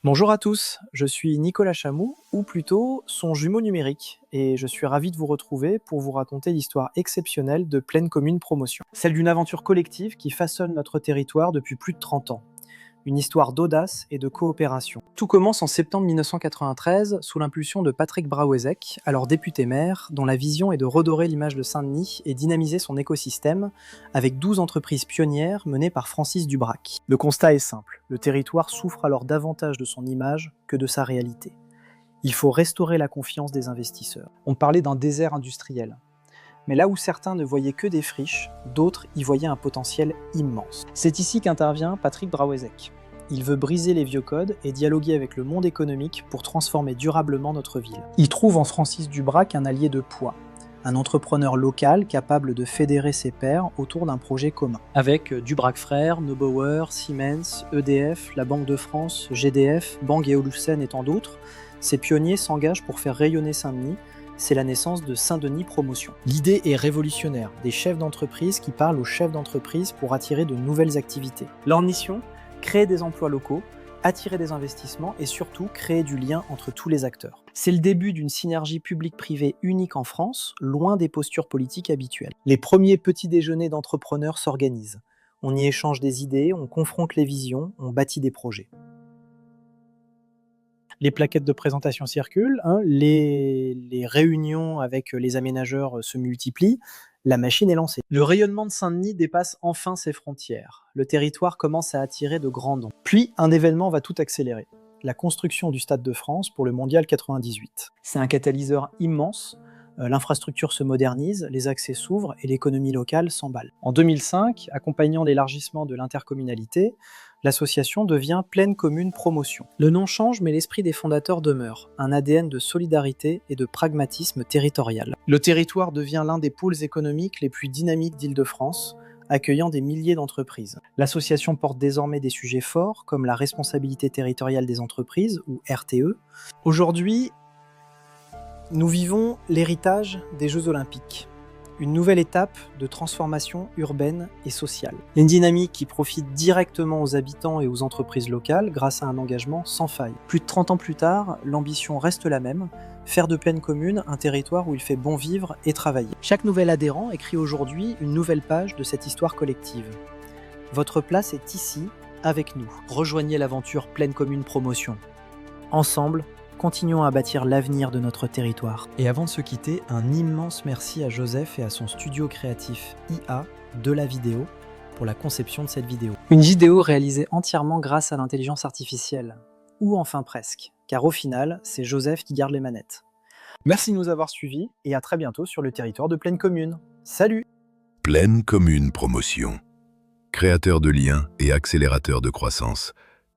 Bonjour à tous, je suis Nicolas Chamou, ou plutôt son jumeau numérique, et je suis ravi de vous retrouver pour vous raconter l'histoire exceptionnelle de Plaine Commune Promotion. Celle d'une aventure collective qui façonne notre territoire depuis plus de 30 ans. Une histoire d'audace et de coopération. Tout commence en septembre 1993 sous l'impulsion de Patrick Braouezec, alors député-maire, dont la vision est de redorer l'image de Saint-Denis et dynamiser son écosystème avec 12 entreprises pionnières menées par Francis Dubrac. Le constat est simple, le territoire souffre alors davantage de son image que de sa réalité. Il faut restaurer la confiance des investisseurs. On parlait d'un désert industriel. Mais là où certains ne voyaient que des friches, d'autres y voyaient un potentiel immense. C'est ici qu'intervient Patrick Braouezec. Il veut briser les vieux codes et dialoguer avec le monde économique pour transformer durablement notre ville. Il trouve en Francis Dubrac un allié de poids, un entrepreneur local capable de fédérer ses pairs autour d'un projet commun. Avec Dubrac Frères, Neubauer, Siemens, EDF, la Banque de France, GDF, Bang & Olufsen et tant d'autres, ces pionniers s'engagent pour faire rayonner Saint-Denis. C'est la naissance de Saint-Denis Promotion. L'idée est révolutionnaire, des chefs d'entreprise qui parlent aux chefs d'entreprise pour attirer de nouvelles activités. Leur mission, créer des emplois locaux, attirer des investissements et surtout créer du lien entre tous les acteurs. C'est le début d'une synergie publique-privée unique en France, loin des postures politiques habituelles. Les premiers petits déjeuners d'entrepreneurs s'organisent. On y échange des idées, on confronte les visions, on bâtit des projets. Les plaquettes de présentation circulent, les réunions avec les aménageurs se multiplient, la machine est lancée. Le rayonnement de Saint-Denis dépasse enfin ses frontières. Le territoire commence à attirer de grands noms. Puis, un événement va tout accélérer. La construction du Stade de France pour le Mondial 98. C'est un catalyseur immense. L'infrastructure se modernise, les accès s'ouvrent et l'économie locale s'emballe. En 2005, accompagnant l'élargissement de l'intercommunalité, l'association devient Plaine Commune Promotion. Le nom change, mais l'esprit des fondateurs demeure, un ADN de solidarité et de pragmatisme territorial. Le territoire devient l'un des pôles économiques les plus dynamiques d'Île-de-France, accueillant des milliers d'entreprises. L'association porte désormais des sujets forts, comme la responsabilité territoriale des entreprises, ou RTE. Aujourd'hui, nous vivons l'héritage des Jeux Olympiques. Une nouvelle étape de transformation urbaine et sociale. Une dynamique qui profite directement aux habitants et aux entreprises locales grâce à un engagement sans faille. Plus de 30 ans plus tard, l'ambition reste la même, faire de Plaine Commune un territoire où il fait bon vivre et travailler. Chaque nouvel adhérent écrit aujourd'hui une nouvelle page de cette histoire collective. Votre place est ici, avec nous. Rejoignez l'aventure Plaine Commune Promotion. Ensemble, continuons à bâtir l'avenir de notre territoire. Et avant de se quitter, un immense merci à Joseph et à son studio créatif IA de la vidéo pour la conception de cette vidéo. Une vidéo réalisée entièrement grâce à l'intelligence artificielle. Ou enfin presque, car au final, c'est Joseph qui garde les manettes. Merci de nous avoir suivis et à très bientôt sur le territoire de Plaine Commune. Salut! Plaine Commune Promotion. Créateur de liens et accélérateur de croissance.